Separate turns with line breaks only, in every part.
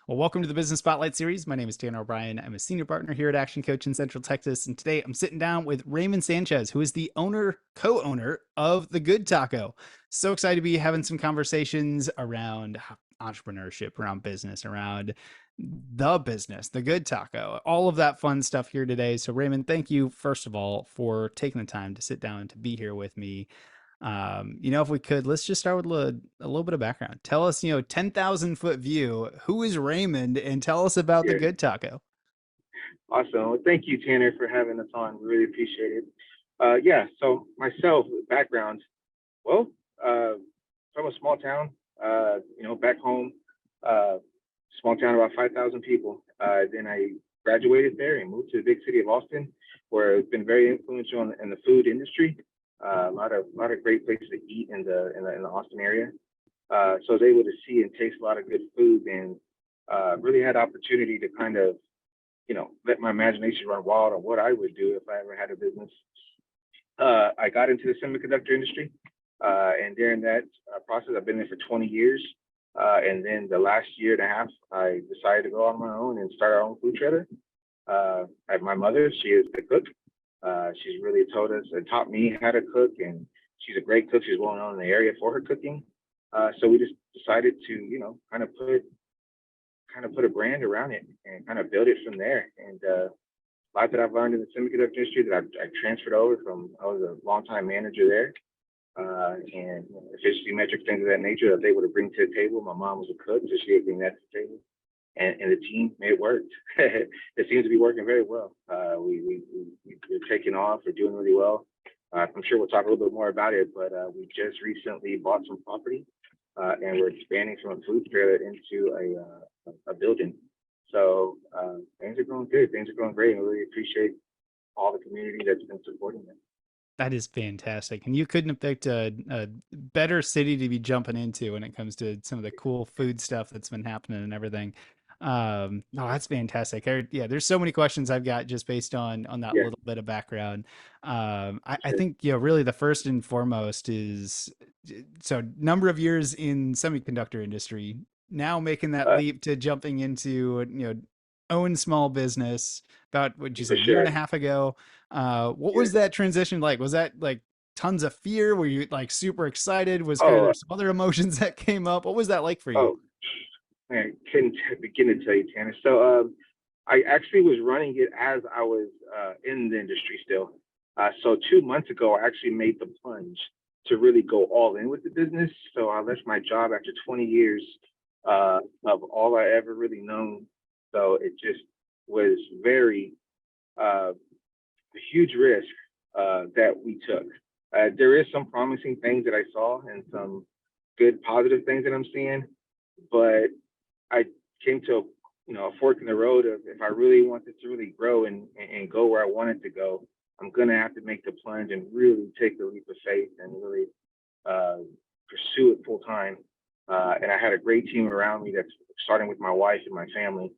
Well, welcome to the Business Spotlight series. My name is Tanner O'Brien. I'm a senior partner here at Action Coach in Central Texas. And today I'm sitting down with Raymond Sanchez, who is the co-owner of The Good Taco. So excited to be having some conversations around entrepreneurship, around business, around the business, The Good Taco, all of that fun stuff here today. So, Raymond, thank you, first of all, for taking the time to sit down and to be here with me. If we could, let's just start with a little bit of background. Tell us, 10,000 foot view, who is Raymond, and tell us about the
Yeah,
Good Taco.
awesome. Well, thank you, Tanner, for having us on. We really appreciate it. So myself, background, well, from a small town, back home, uh, small town, about 5,000 people. Then I graduated there and moved to the big city of Austin, where it's been very influential in the food industry. A lot of great places to eat in the Austin area. So I was able to see and taste a lot of good food and really had opportunity to kind of let my imagination run wild on what I would do if I ever had a business. I got into the semiconductor industry, and during that process, I've been there for 20 years. And then the last year and a half, I decided to go on my own and start our own food trailer. I have my mother; she is the cook. She's really told us and taught me how to cook, and she's a great cook. She's well known in the area for her cooking. So we just decided to, kind of put a brand around it and kind of build it from there. And a lot that I've learned in the semiconductor industry that I transferred over from, I was a longtime manager there, and efficiency metrics, things of that nature that they would have bring to the table. My mom was a cook, so she would bring that to the table. And the team, it worked. It seems to be working very well. We're taking off, we're doing really well. I'm sure we'll talk a little bit more about it, but we just recently bought some property, and we're expanding from a food trailer into a building. So things are going good. Things are going great, and we really appreciate all the community that's been supporting them.
That is fantastic. And you couldn't have picked a better city to be jumping into when it comes to some of the cool food stuff that's been happening and everything. No, that's fantastic. Yeah, there's so many questions I've got just based on that
Yeah,
little bit of background. I
sure.
think, really the first and foremost is so number of years in semiconductor industry, now making that
Uh,
leap to jumping into, own small business about, what'd you
for
say, a year and
sure.
a half ago. What
Yeah.
was that transition like? Was that like tons of fear? Were you like super excited? Was
Oh,
there some other emotions that came up? What was that like for you?
oh, man, couldn't begin to tell you, Tanner. So, I actually was running it as I was in the industry still. So 2 months ago, I actually made the plunge to really go all in with the business. So I left my job after 20 years of all I ever really known. So it just was very a huge risk that we took. There is some promising things that I saw and some good positive things that I'm seeing, but I came to a fork in the road of if I really wanted to really grow and go where I wanted to go, I'm gonna have to make the plunge and really take the leap of faith and really uh, pursue it full time. And I had a great team around me that's starting with my wife and my family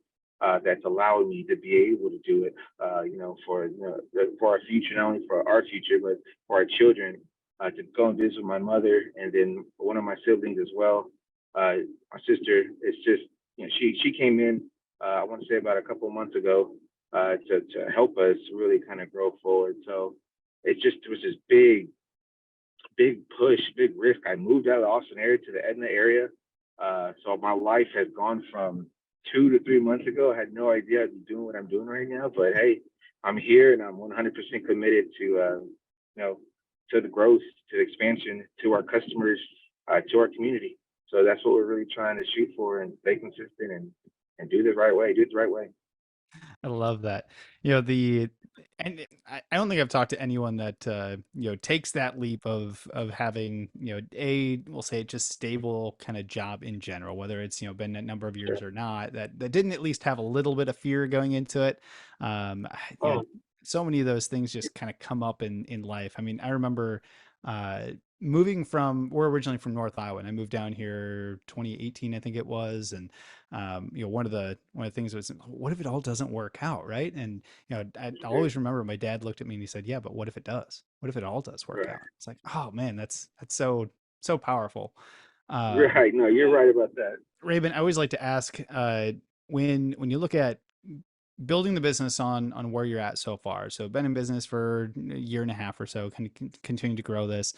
that's allowed me to be able to do it. For our future, not only for our future but for our children. To go and visit my mother and then one of my siblings as well. My sister, it's just she came in. I want to say about a couple of months ago to help us really kind of grow forward. So it was this big push, big risk. I moved out of the Austin area to the Edna area. So my life has gone from 2 to 3 months ago. I had no idea I'd be doing what I'm doing right now, but hey, I'm here and I'm 100% committed you know, to the growth, to the expansion, to our customers, to our community. So that's what we're really trying to shoot for and stay consistent and do the right way, do it the right way.
I love that. The and I don't think I've talked to anyone that takes that leap of having, we'll say just stable kind of job in general, whether it's, been a number of
Sure.
years or not, that didn't at least have a little bit of fear going into it.
Oh,
So many of those things just kind of come up in life. I mean, I remember uh moving from, we're originally from North Iowa, and I moved down here 2018, I think it was. And one of the things was, what if it all doesn't work out, right? And I
sure.
always remember my dad looked at me and he said, yeah, but what if it does? What if it all does work
Right.
out? It's like, oh man, that's so powerful. um
Right. No, you're right about that.
Raven, I always like to ask, when you look at building the business on where you're at so far, so been in business for a year and a half or so, kind of continuing to grow this,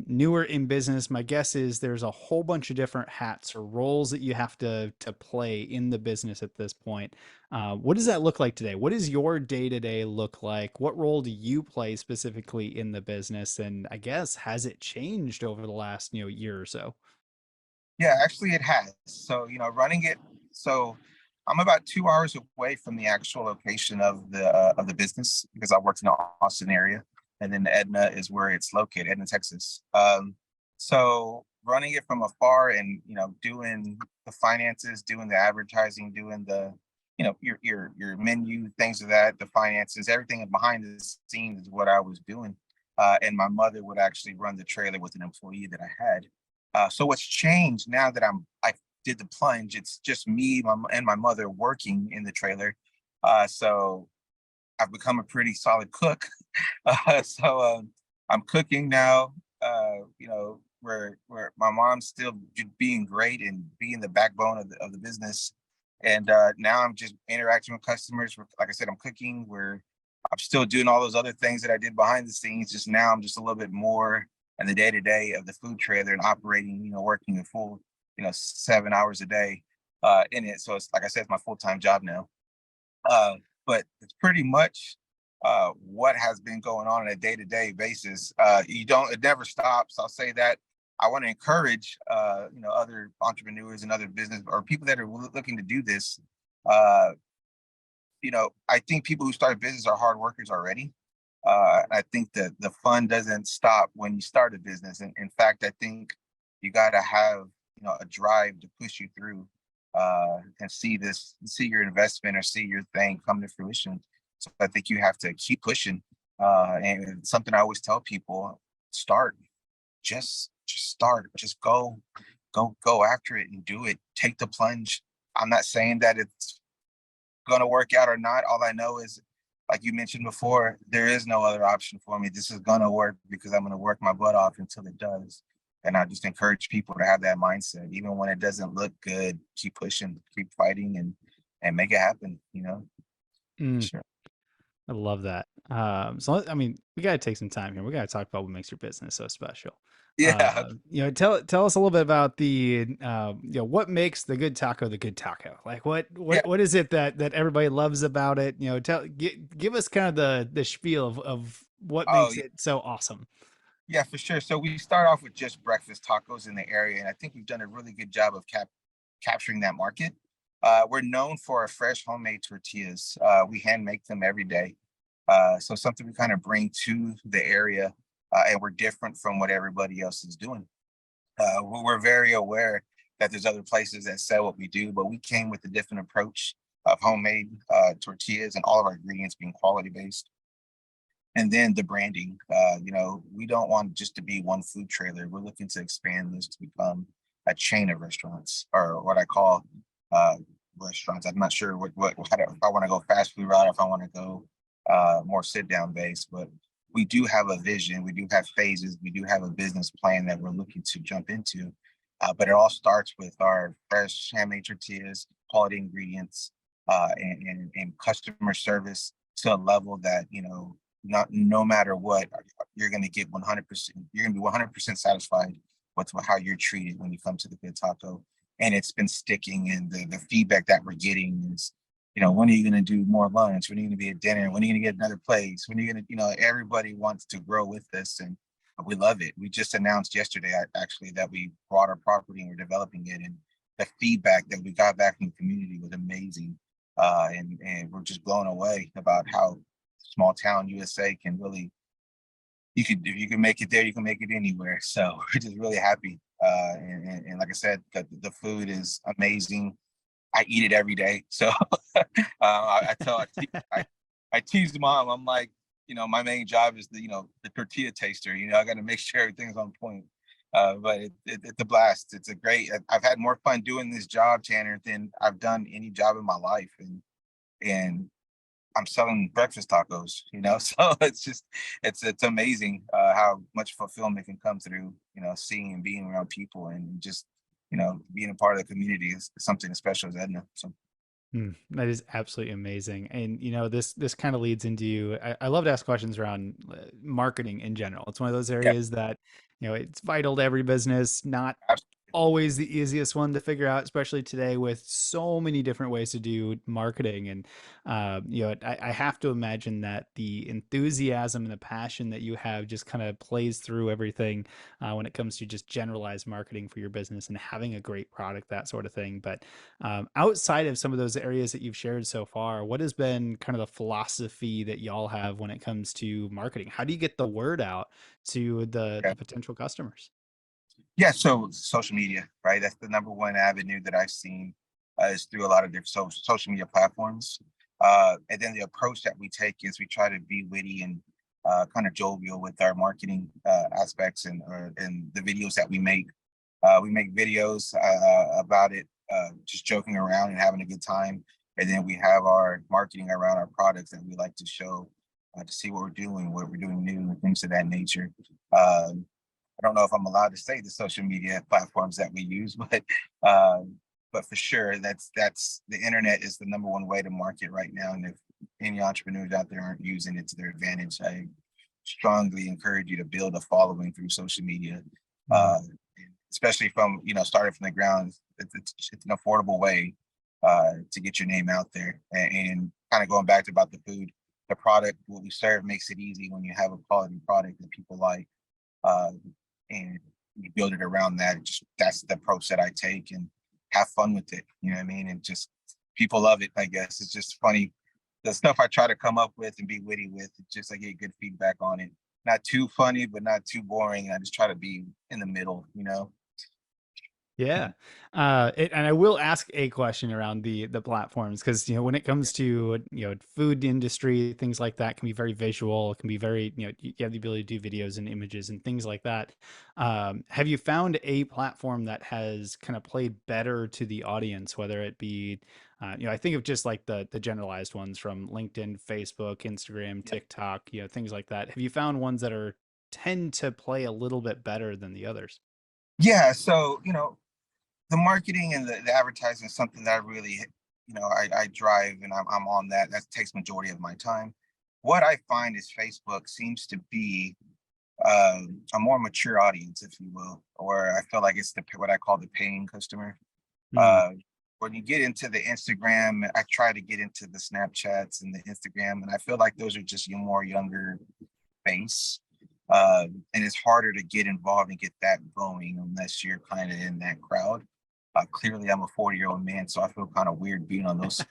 newer in business, my guess is there's a whole bunch of different hats or roles that you have to play in the business at this point. What does that look like today? What does your day to day look like? What role do you play specifically in the business? And I guess, has it changed over the last, year or so?
Yeah, actually it has. So, running it, so I'm about 2 hours away from the actual location of the business because I worked in the Austin area, and then Edna is where it's located, Edna, Texas. So running it from afar and doing the finances, doing the advertising, doing the your menu, things of that, the finances, everything behind the scenes is what I was doing. And my mother would actually run the trailer with an employee that I had. So what's changed now that I did the plunge? It's just me and my mother working in the trailer. So I've become a pretty solid cook. So I'm cooking now. Where my mom's still being great and being the backbone of the business. And now I'm just interacting with customers. Like I said, I'm cooking. I'm still doing all those other things that I did behind the scenes. Just now, I'm just a little bit more in the day to day of the food trailer and operating. Working a full 7 hours a day in it. So it's like I said, it's my full time job now. But it's pretty much what has been going on a day to day basis. It never stops. I'll say that. I want to encourage, other entrepreneurs and other business or people that are looking to do this. I think people who start a business are hard workers already. I think that the fun doesn't stop when you start a business. And in fact, I think you got to have, a drive to push you through and see your investment or see your thing come to fruition. So I think you have to keep pushing. And it's something I always tell people: start, just start, just go after it and do it. Take the plunge. I'm not saying that it's going to work out or not. All I know is, like you mentioned before, there is no other option for me. This is going to work because I'm going to work my butt off until it does. And I just encourage people to have that mindset. Even when it doesn't look good, keep pushing, keep fighting, and make it happen.
Mm.
Sure.
I love that. So I mean, we got to take some time here. We got to talk about what makes your business so special.
Yeah.
Tell us a little bit about what makes the good taco the good taco. Like
Yeah.
what is it that everybody loves about it? Give us kind of the spiel of what
Oh,
makes it so awesome.
yeah, for sure. So we start off with just breakfast tacos in the area, and I think we've done a really good job of capturing that market. We're known for our fresh homemade tortillas. We hand make them every day. So something we kind of bring to the area, and we're different from what everybody else is doing. We're very aware that there's other places that sell what we do, but we came with a different approach of homemade tortillas and all of our ingredients being quality based. And then the branding, we don't want just to be one food trailer. We're looking to expand this to become a chain of restaurants, or what I call uh, restaurants. I'm not sure if I want to go fast food route, or if I want to go more sit down based, but we do have a vision. We do have phases. We do have a business plan that we're looking to jump into. But it all starts with our fresh handmade tortillas, quality ingredients, and customer service to a level that, not no matter what, you're going to get 100%. You're going to be 100% satisfied with how you're treated when you come to the Good Taco. And it's been sticking, and the feedback that we're getting is, when are you going to do more lunch? When are you going to be at dinner? When are you going to get another place? When are you going to, everybody wants to grow with us, and we love it. We just announced yesterday, actually, that we bought our property and we're developing it. And the feedback that we got back from the community was amazing. And we're just blown away about how small town USA can really, if you can make it there, you can make it anywhere. So we're just really happy. And like I said, the food is amazing. I eat it every day. So I tease mom. I'm like, my main job is the tortilla taster. I got to make sure everything's on point. But it's a blast. It's a great. I've had more fun doing this job, Tanner, than I've done any job in my life, and I'm selling breakfast tacos. So it's amazing how much fulfillment can come through seeing and being around people, and just being a part of the community is something as special as Edna. So
That is absolutely amazing. And this kind of leads into I love to ask questions around marketing in general. It's one of those
Yeah,
areas that it's vital to every business, not
absolutely.
always the easiest one to figure out, especially today with so many different ways to do marketing. And I have to imagine that the enthusiasm and the passion that you have just kind of plays through everything when it comes to just generalized marketing for your business and having a great product, that sort of thing. But outside of some of those areas that you've shared so far, what has been kind of the philosophy that y'all have when it comes to marketing? How do you get the word out to the potential customers?
Yeah, so social media, right? That's the number one avenue that I've seen is through a lot of different social media platforms. And then the approach that we take is we try to be witty and kind of jovial with our marketing aspects and the videos that we make. We make videos about it, just joking around and having a good time. And then we have our marketing around our products that we like to show to see what we're doing new, and things of that nature. I don't know if I'm allowed to say the social media platforms that we use, but for sure, that's the internet is the number one way to market right now. And if any entrepreneurs out there aren't using it to their advantage, I strongly encourage you to build a following through social media,
Mhm.
uh, especially from starting from the ground. It's an affordable way to get your name out there, and kind of going back to about the food, the product, what we serve makes it easy when you have a quality product that people like. Uh, and you build it around that. Just that's the approach that I take, and have fun with it. You know what I mean? And just people love it. I guess it's just funny. The stuff I try to come up with and be witty with, it's just I get good feedback on it. Not too funny, but not too boring. I just try to be in the middle.
Yeah. And I will ask a question around the platforms because when it comes to food industry, things like that can be very visual. It can be very you have the ability to do videos and images and things like that. Have you found a platform that has kind of played better to the audience, whether it be I think of just like the generalized ones from LinkedIn, Facebook, Instagram, TikTok, things like that. Have you found ones that are tend to play a little bit better than the others?
Yeah. So the marketing and the advertising is something that I really, I drive, and I'm on that. That takes majority of my time. What I find is Facebook seems to be a more mature audience, if you will, or I feel like it's what I call the paying customer.
Mm.
Uh, when you get into the Instagram, I try to get into the Snapchats and the Instagram, and I feel like those are just your more younger base. And it's harder to get involved and get that going unless you're kind of in that crowd. Clearly, I'm a 40-year-old man, so I feel kind of weird being on those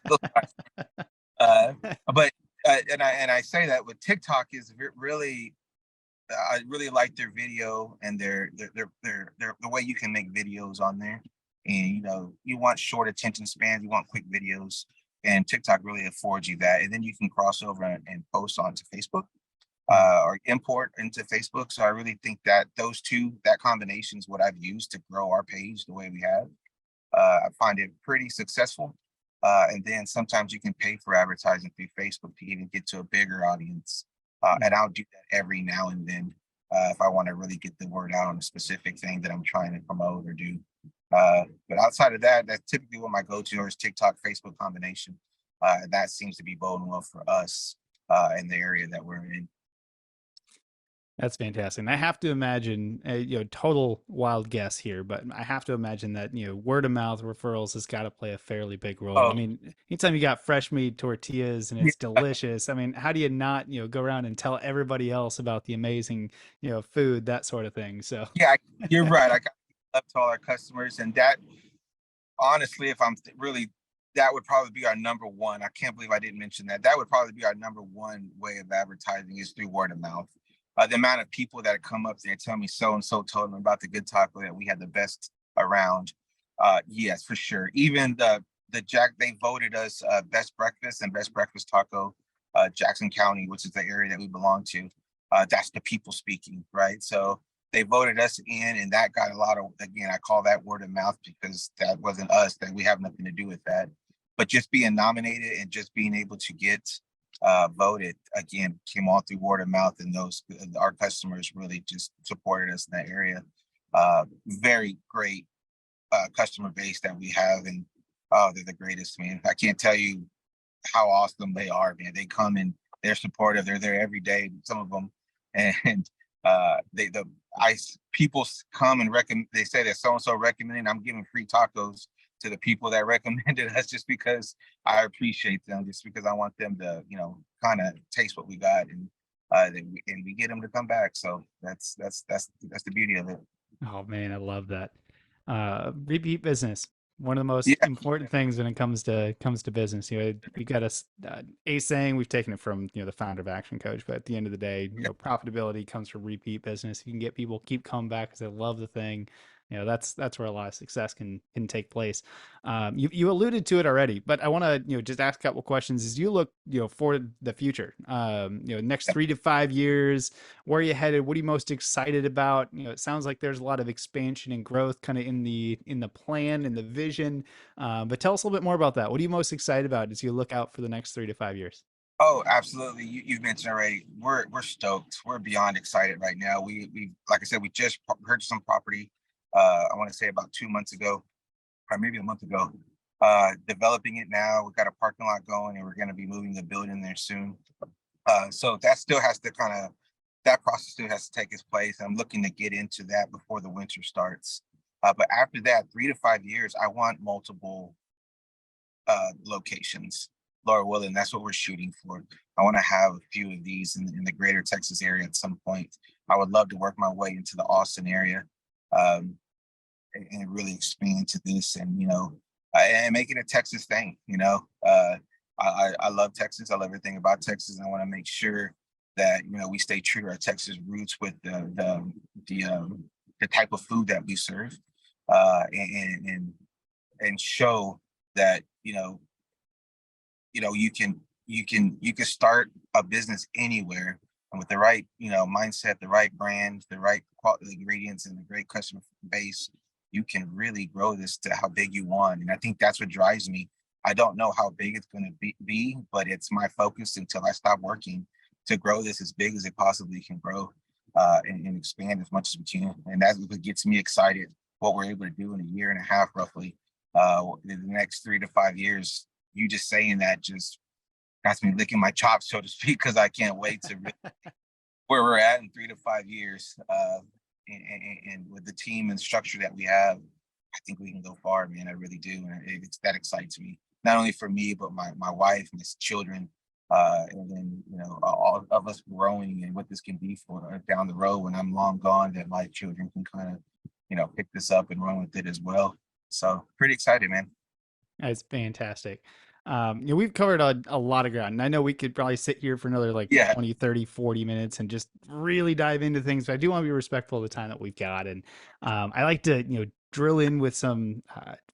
uh, but and I say that with TikTok is really I really like their video and their the way you can make videos on there. And you want short attention spans, you want quick videos, and TikTok really affords you that. And then you can cross over and post onto Facebook
Mm.
or import into Facebook. So I really think that that combination is what I've used to grow our page the way we have. I find it pretty successful. And then sometimes you can pay for advertising through Facebook to even get to a bigger audience. And
Mm.
I'll do that every now and then if I want to really get the word out on a specific thing that I'm trying to promote or do. But outside of that, that's typically what my go-to is TikTok, Facebook combination. That seems to be boding well for us in the area that we're in.
That's fantastic. And I have to imagine, total wild guess here, but I have to imagine that, word of mouth referrals has got to play a fairly big role. I
Oh,
mean, anytime you got fresh made tortillas and
yeah,
it's delicious, I mean, how do you not, go around and tell everybody else about the amazing, food, that sort of thing. So,
yeah, you're right. I got up to all our customers, and that honestly, if really, that would probably be our number one. I can't believe I didn't mention that. That would probably be our number one way of advertising is through word of mouth. The amount of people that come up there and tell me so and so told them about the good taco that we had the best around. Yes, for sure. Even the Jack they voted us best breakfast and best breakfast taco, Jackson County, which is the area that we belong to. That's the people speaking, right? So they voted us in, and that got a lot of, again, I call that word of mouth because that wasn't us, that we have nothing to do with that. But just being nominated and just being able to get voted again came all through word of mouth, and those our customers really just supported us in that area. Very great customer base that we have, and Oh, they're the greatest, man. I can't tell you how awesome they are, man. They come and they're supportive. They're there every day, some of them. And people come and recommend, they say that so-and-so recommended, I'm giving free tacos to the people that recommended us just because I appreciate them, just because I want them to, kind of taste what we got, and we get them to come back. So that's the beauty of it.
Oh man, I love that. Repeat business. One of the most
Yeah.
important things when it comes to business. We got a saying, we've taken it from the founder of Action Coach, but at the end of the day, profitability comes from repeat business. You can get people keep coming back because they love the thing. That's where a lot of success can take place. You alluded to it already, but I want to just ask a couple questions as you look for the future. Next 3 to 5 years, where are you headed? What are you most excited about? It sounds like there's a lot of expansion and growth kind of in the plan and the vision. But tell us a little bit more about that. What are you most excited about as you look out for the next 3 to 5 years?
Oh, absolutely. You've mentioned already. We're stoked. We're beyond excited right now. We like I said, we just purchased some property. I want to say about 2 months ago, or maybe a month ago. Developing it now. We've got a parking lot going, and we're going to be moving the building there soon. So that still has to that process still has to take its place. I'm looking to get into that before the winter starts. But after that, 3 to 5 years, I want multiple locations. Lord willing, that's what we're shooting for. I want to have a few of these in the greater Texas area at some point. I would love to work my way into the Austin area, and really expand to this, and make it a Texas thing. I love Texas. I love everything about Texas. And I want to make sure that we stay true to our Texas roots with the type of food that we serve, and show that you can start a business anywhere, and with the right mindset, the right brand, the right quality ingredients, and the great customer base, you can really grow this to how big you want. And I think that's what drives me. I don't know how big it's going to be, but it's my focus until I stop working to grow this as big as it possibly can grow, and expand as much as we can. And that's what gets me excited. What we're able to do in a year and a half, roughly, in the next 3 to 5 years. You just saying that just got me licking my chops, so to speak, because I can't wait to where we're at in 3 to 5 years. And with the team and structure that we have, I think we can go far, man. I really do. And that excites me, not only for me, but my wife, my children, and then, all of us growing, and what this can be for down the road when I'm long gone, that my children can kind of, pick this up and run with it as well. So pretty excited, man.
That's fantastic. We've covered a lot of ground, and I know we could probably sit here for another like
Yeah.
20, 30, 40 minutes and just really dive into things, but I do want to be respectful of the time that we've got. And I like to, drill in with some,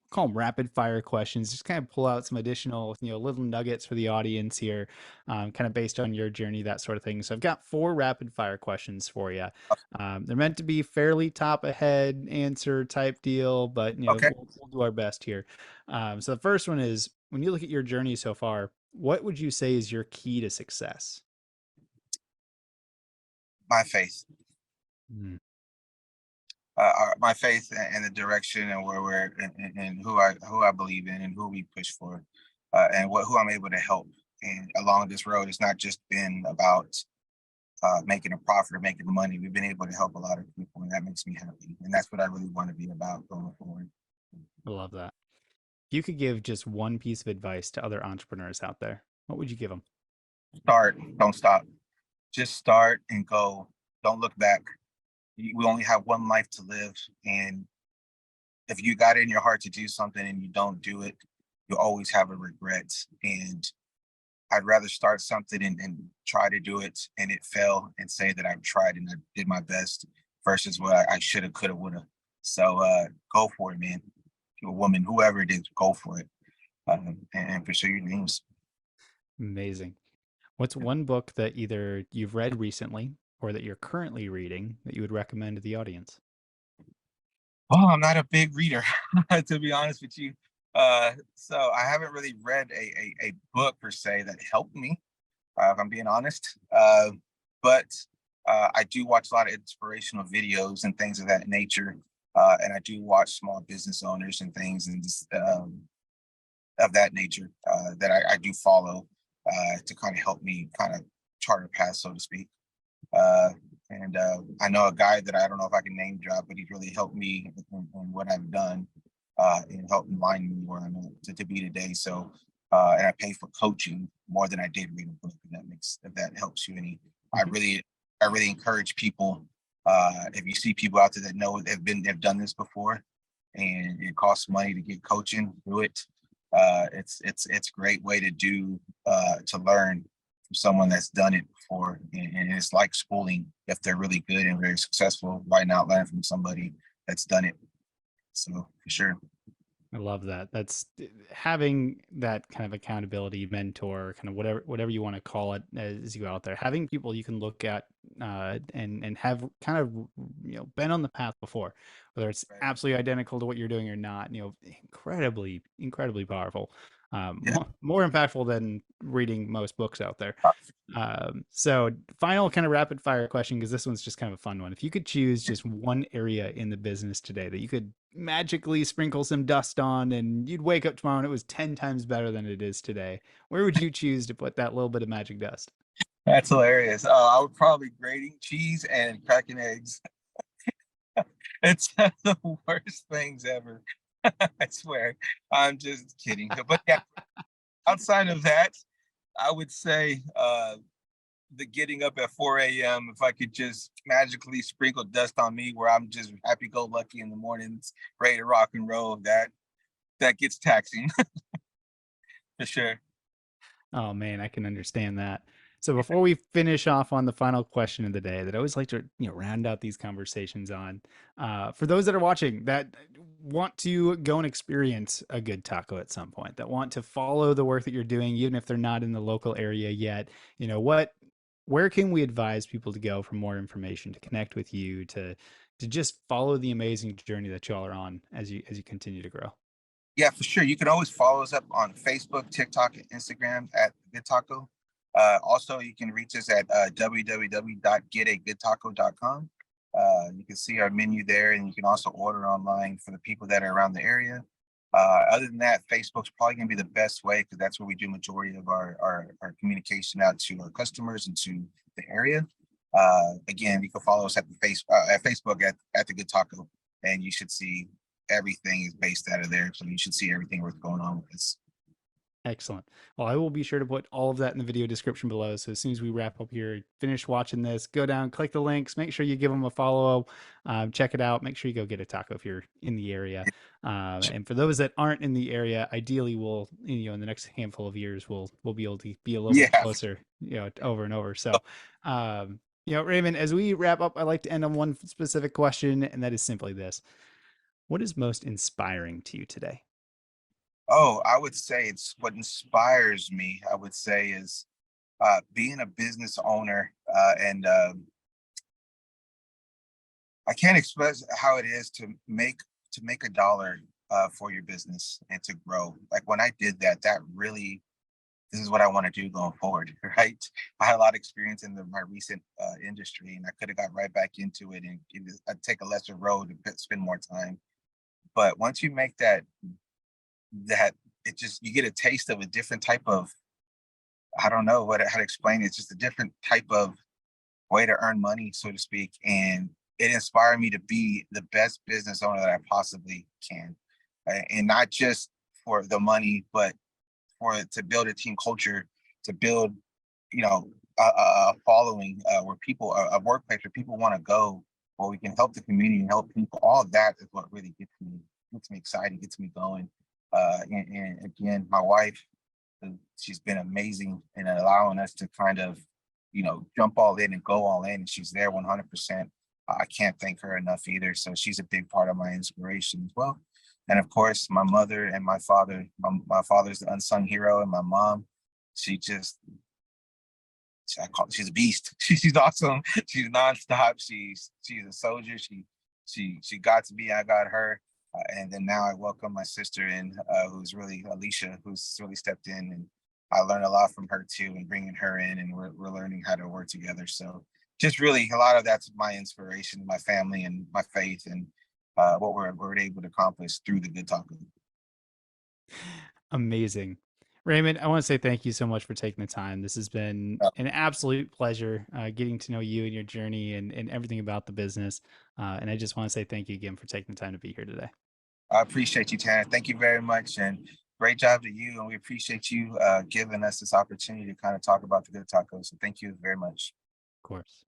call them rapid fire questions, just kind of pull out some additional, little nuggets for the audience here, kind of based on your journey, that sort of thing. So I've got 4 rapid fire questions for you. They're meant to be fairly top ahead answer type deal, but
Okay.
we'll do our best here. So the first one is, when you look at your journey so far, what would you say is your key to success?
My faith.
Mm,
My faith and the direction, and where we're, and who I believe in, and who we push for, and who I'm able to help. And along this road, it's not just been about making a profit or making money. We've been able to help a lot of people, and that makes me happy. And that's what I really want to be about going forward.
I love that. If you could give just one piece of advice to other entrepreneurs out there, what would you give them?
Start, don't stop. Just start and go. Don't look back. We only have one life to live, and if you got it in your heart to do something and you don't do it, you always have a regret. And I'd rather start something and try to do it and it fail, and say that I've tried and I did my best, versus what I should have, could have, would have. So go for it, man. You're a woman, whoever it is, go for it, and pursue your dreams.
Amazing. What's one book that either you've read recently or that you're currently reading that you would recommend to the audience?
Oh, I'm not a big reader, to be honest with you. So I haven't really read a book per se that helped me, if I'm being honest. But I do watch a lot of inspirational videos and things of that nature. And I do watch small business owners and things, and just of that nature that I do follow to kind of help me kind of chart a path, so to speak. And I know a guy that I don't know if I can name drop, but he's really helped me in what I've done and helped align me where I'm at to be today. So, and I pay for coaching more than I did read a book. If that helps you any. I really encourage people. If you see people out there that know they've done this before, and it costs money to get coaching, do it. It's a great way to learn from someone that's done it before, and it's like schooling. If they're really good and very successful, why not learn from somebody that's done it? So for sure.
I love that. That's having that kind of accountability mentor, kind of whatever you want to call it as you go out there. Having people you can look at and have kind of been on the path before, whether it's
Right.
absolutely identical to what you're doing or not. Incredibly powerful.
Yeah.
More impactful than reading most books out there. So final kind of rapid fire question, because this one's just kind of a fun one. If you could choose just one area in the business today that you could magically sprinkle some dust on and you'd wake up tomorrow and it was 10 times better than it is today, where would you choose to put that little bit of magic dust?
That's hilarious. I would probably grating cheese and cracking eggs. It's the worst things ever. I swear. I'm just kidding. But yeah, outside of that, I would say the getting up at 4 a.m. If I could just magically sprinkle dust on me where I'm just happy-go-lucky in the mornings, ready to rock and roll, that gets taxing for sure.
Oh man, I can understand that. So before we finish off on the final question of the day that I always like to round out these conversations on, for those that are watching that want to go and experience a good taco at some point, that want to follow the work that you're doing, even if they're not in the local area yet, where can we advise people to go for more information, to connect with you, to just follow the amazing journey that y'all are on as you continue to grow?
Yeah, for sure. You can always follow us up on Facebook, TikTok, and Instagram at Good Taco. Also, you can reach us at www.getagoodtaco.com. You can see our menu there, and you can also order online for the people that are around the area. Other than that, Facebook's probably going to be the best way because that's where we do majority of our communication out to our customers and to the area. Again, you can follow us at Facebook at the Good Taco, and you should see everything is based out of there. So you should see everything what's going on with this.
Excellent. Well, I will be sure to put all of that in the video description below. So as soon as we wrap up here, finish watching this, go down, click the links, make sure you give them a follow, check it out. Make sure you go get a taco if you're in the area. And for those that aren't in the area, ideally we'll, in the next handful of years, we'll be able to be a little bit closer, over and over. So, Raymond, as we wrap up, I like to end on one specific question, and that is simply this: what is most inspiring to you today?
Oh, I would say it's what inspires me. I would say is being a business owner, and I can't express how it is to make a dollar for your business and to grow. Like when I did that, this is what I want to do going forward, right? I had a lot of experience in my recent industry, and I could have got right back into it and I'd take a lesser road and spend more time. But once you make that it just you get a taste of a different type of, I don't know how to explain it. It's just a different type of way to earn money, so to speak. And it inspired me to be the best business owner that I possibly can. And not just for the money, but to build a team culture, to build, a following where people, a workplace where people want to go, where we can help the community and help people. All of that is what really gets me excited, gets me going. And again, my wife, she's been amazing in allowing us to kind of, jump all in and go all in. And she's there 100%. I can't thank her enough either. So she's a big part of my inspiration as well. And of course, my mother and my father. My father's the unsung hero, and my mom, she just, she's a beast. She's awesome. She's nonstop. She's a soldier. She got to me. I got her. And then now I welcome my sister in, who's really Alicia, who's really stepped in, and I learned a lot from her too, and bringing her in, and we're learning how to work together. So just really a lot of that's my inspiration, my family, and my faith, and what we're able to accomplish through the Good Taco.
Amazing. Raymond, I want to say thank you so much for taking the time. This has been an absolute pleasure getting to know you and your journey and everything about the business. And I just want to say thank you again for taking the time to be here today.
I appreciate you, Tanner. Thank you very much, and great job to you. And we appreciate you giving us this opportunity to kind of talk about the good tacos. So thank you very much.
Of course.